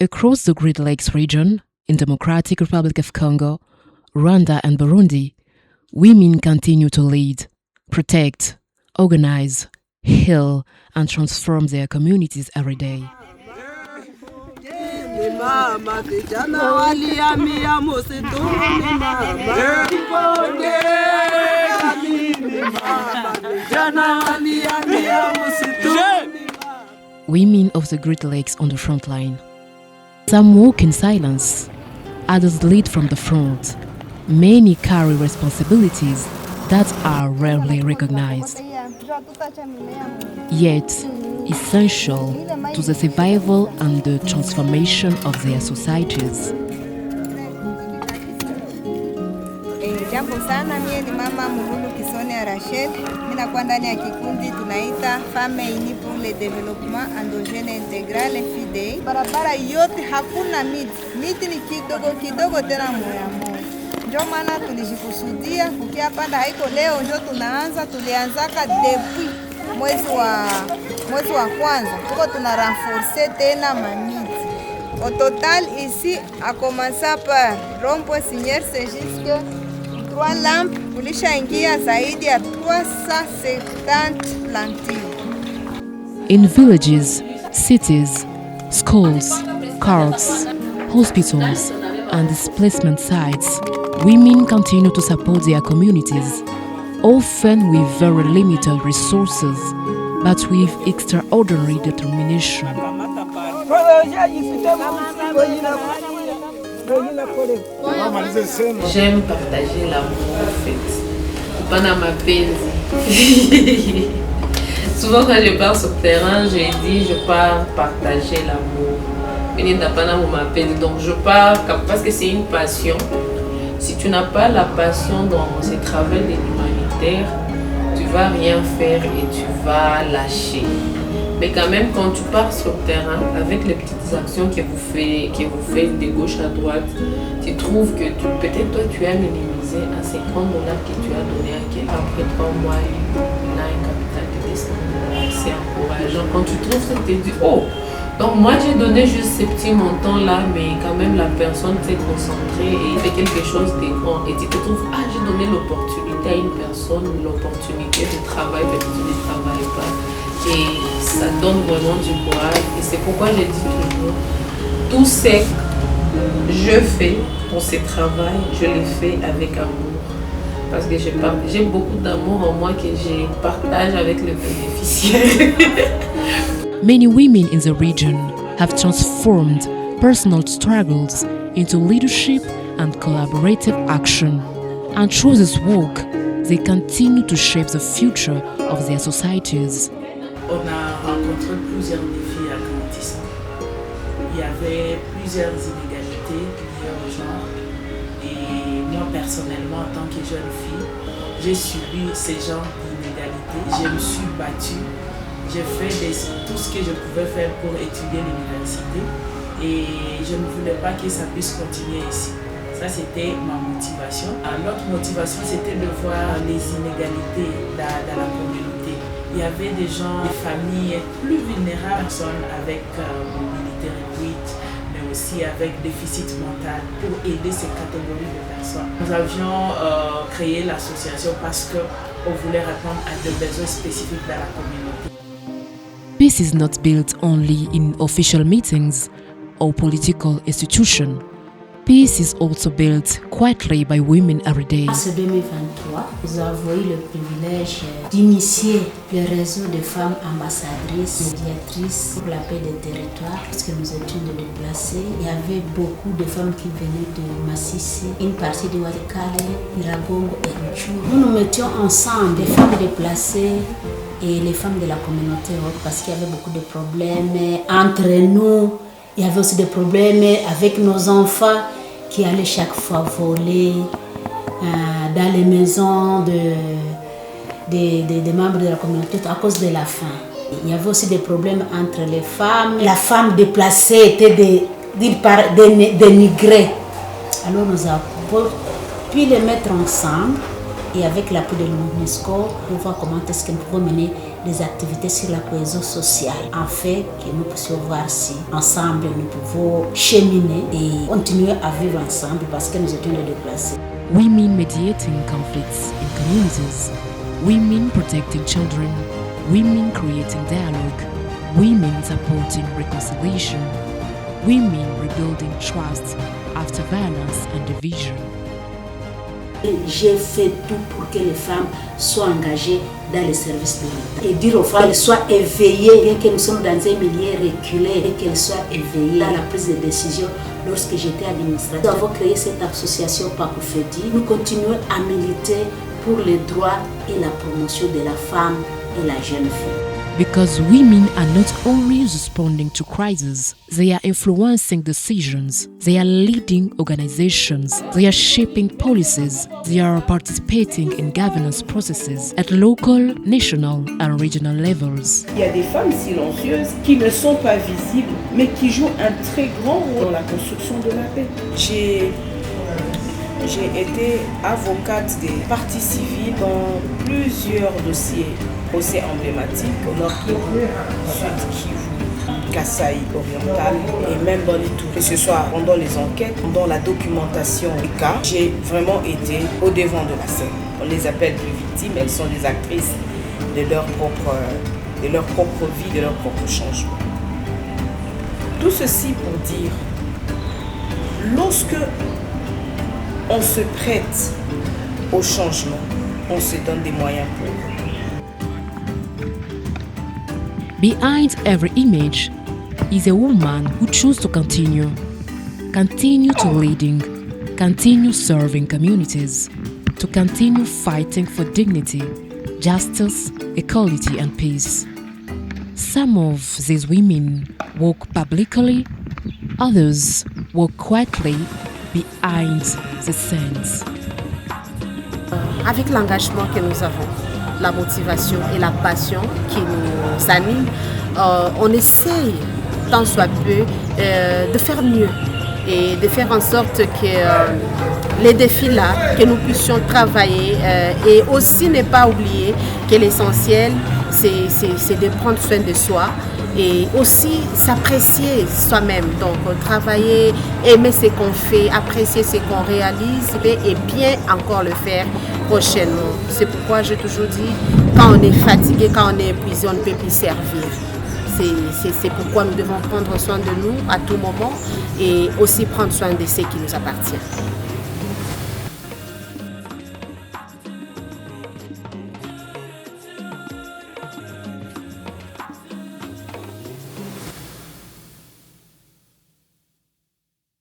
Across the Great Lakes region, in Democratic Republic of Congo, Rwanda and Burundi, women continue to lead, protect, organize, heal, and transform their communities every day. Women of the Great Lakes on the front line. Some walk in silence, others lead from the front. Many carry responsibilities that are rarely recognized, yet essential to the survival and the transformation of their societies. Jambo sana, mie ni mama Mugulu Kisone Rachel. Mimi nakuwa ndani ya kikundi tunaita Femmes Unies pour le Développement Endogène Intégral FIDE. Barabara yote hakuna miti ni kidogo tena moya. Ndio maana tulijikusudia kukiapanda, haiko leo ndio tulianzaka depuis mwezi wa kwanza. Tuko tuna renforcer tena mamiti. Au total ici a commencé par rond-point Seigneur c'est jusque 3 lampes kulishaingia zaidi ya 370 plantures. In villages, cities, schools, carts, hospitals, and displacement sites, women continue to support their communities, often with very limited resources, but with extraordinary determination. J'aime partager l'amour en fait. Pendant ma peine. Souvent quand je pars sur le terrain, je pars partager l'amour. Donc je pars parce que c'est une passion. Si tu n'as pas la passion dans ce travail de l'humanitaire, tu vas rien faire et tu vas lâcher. Mais quand même, quand tu pars sur le terrain, avec les petites actions que vous faites de gauche à droite, tu trouves que peut-être toi tu as minimisé à $50 que tu as donné à quelqu'un. Après 3 mois, il a un capital de $200. C'est encourageant. Quand tu trouves ça, tu te dis, oh, donc moi j'ai donné juste ces petits montants là, mais quand même la personne s'est concentrée et fait quelque chose de grand. Et tu te trouves, ah, j'ai donné l'opportunité à une personne, l'opportunité de travailler, mais tu ne travailles pas. Et ça donne vraiment du courage. Et c'est pourquoi je dis toujours, tout ce que je fais pour ce travail, je le fais avec amour. Parce que j'ai beaucoup d'amour en moi que je partage avec les bénéficiaires. Many women in the region have transformed personal struggles into leadership and collaborative action. And through this work, they continue to shape the future of their societies. On a rencontré plusieurs défis grandissants. Il y avait plusieurs inégalités liées au genre. Et moi, personnellement, en tant que jeune fille, j'ai subi ces genres d'inégalités. Je me suis battue. J'ai fait tout ce que je pouvais faire pour étudier l'université. Et je ne voulais pas que ça puisse continuer ici. Ça, c'était ma motivation. L'autre motivation, c'était de voir les inégalités dans la communauté. Il y avait des gens, des familles plus vulnérables, personnes avec mobilité réduite, mais aussi avec déficit mental, pour aider ces catégories de personnes. Nous avions créé l'association parce qu'on voulait répondre à des besoins spécifiques dans la communauté. Peace is not built only in official meetings or political institutions. Peace is also built quietly by women every day. En ce 2023, nous avons eu le privilège d'initier le réseau de femmes ambassadrices, médiatrices pour la paix des territoires. Lorsque nous étions déplacés, il y avait beaucoup de femmes qui venaient de Massissi, une partie de Walikale, Iragongo et Rutshuru. Nous nous mettions ensemble, les femmes déplacées et les femmes de la communauté haute, parce qu'il y avait beaucoup de problèmes entre nous. Il y avait aussi des problèmes avec nos enfants qui allaient chaque fois voler dans les maisons des membres de la communauté à cause de la faim. Il y avait aussi des problèmes entre les femmes. La femme déplacée était dénigrée. Alors nous avons pu les mettre ensemble et avec l'appui de l'UNESCO, pour voir comment est-ce que nous pouvons mener des activités sur la cohésion sociale, afin que nous puissions voir si ensemble nous pouvons cheminer et continuer à vivre ensemble parce que nous étions déplacés. Women mediating conflicts in communities, women protecting children, women creating dialogue, women supporting reconciliation, women rebuilding trust after violence and division. J'ai fait tout pour que les femmes soient engagées dans les services de l'État et dire aux femmes qu'elles soient éveillées, bien que nous sommes dans un milieu reculé, et qu'elles soient éveillées dans la prise de décision. Lorsque j'étais administratrice, nous avons créé cette association Pakufedi. Nous continuons à militer pour les droits et la promotion de la femme et la jeune fille. Because women are not only responding to crises, they are influencing decisions, they are leading organizations, they are shaping policies, they are participating in governance processes at local, national and regional levels. Il y a des femmes silencieuses qui ne sont pas visibles, mais qui jouent un très grand rôle dans la construction de la paix. J'ai été avocate des parties civiles dans plusieurs dossiers procès emblématiques au Nord Kivu, Sud Kivu, Kasaï oriental et même dans les tours. Que ce soit pendant les enquêtes, pendant la documentation des cas, j'ai vraiment été au devant de la scène. On les appelle plus victimes, elles sont des actrices de leur propre vie, de leur propre changement. Tout ceci pour dire, lorsque on se prête au changement, on se donne des moyens pour. Behind every image is a woman who chooses to continue to leading, continue serving communities, to continue fighting for dignity, justice, equality and peace. Some of these women walk publicly, others walk quietly behind the scenes. Avec l'engagement que nous avons, la motivation et la passion qui nous anime, on essaye tant soit peu de faire mieux et de faire en sorte que les défis là, que nous puissions travailler et aussi ne pas oublier que l'essentiel c'est de prendre soin de soi et aussi s'apprécier soi-même, donc travailler, aimer ce qu'on fait, apprécier ce qu'on réalise et bien encore le faire prochainement. C'est pourquoi j'ai toujours dit, quand on est fatigué, quand on est épuisé, on ne peut plus servir. C'est pourquoi nous devons prendre soin de nous à tout moment et aussi prendre soin de ce qui nous appartient.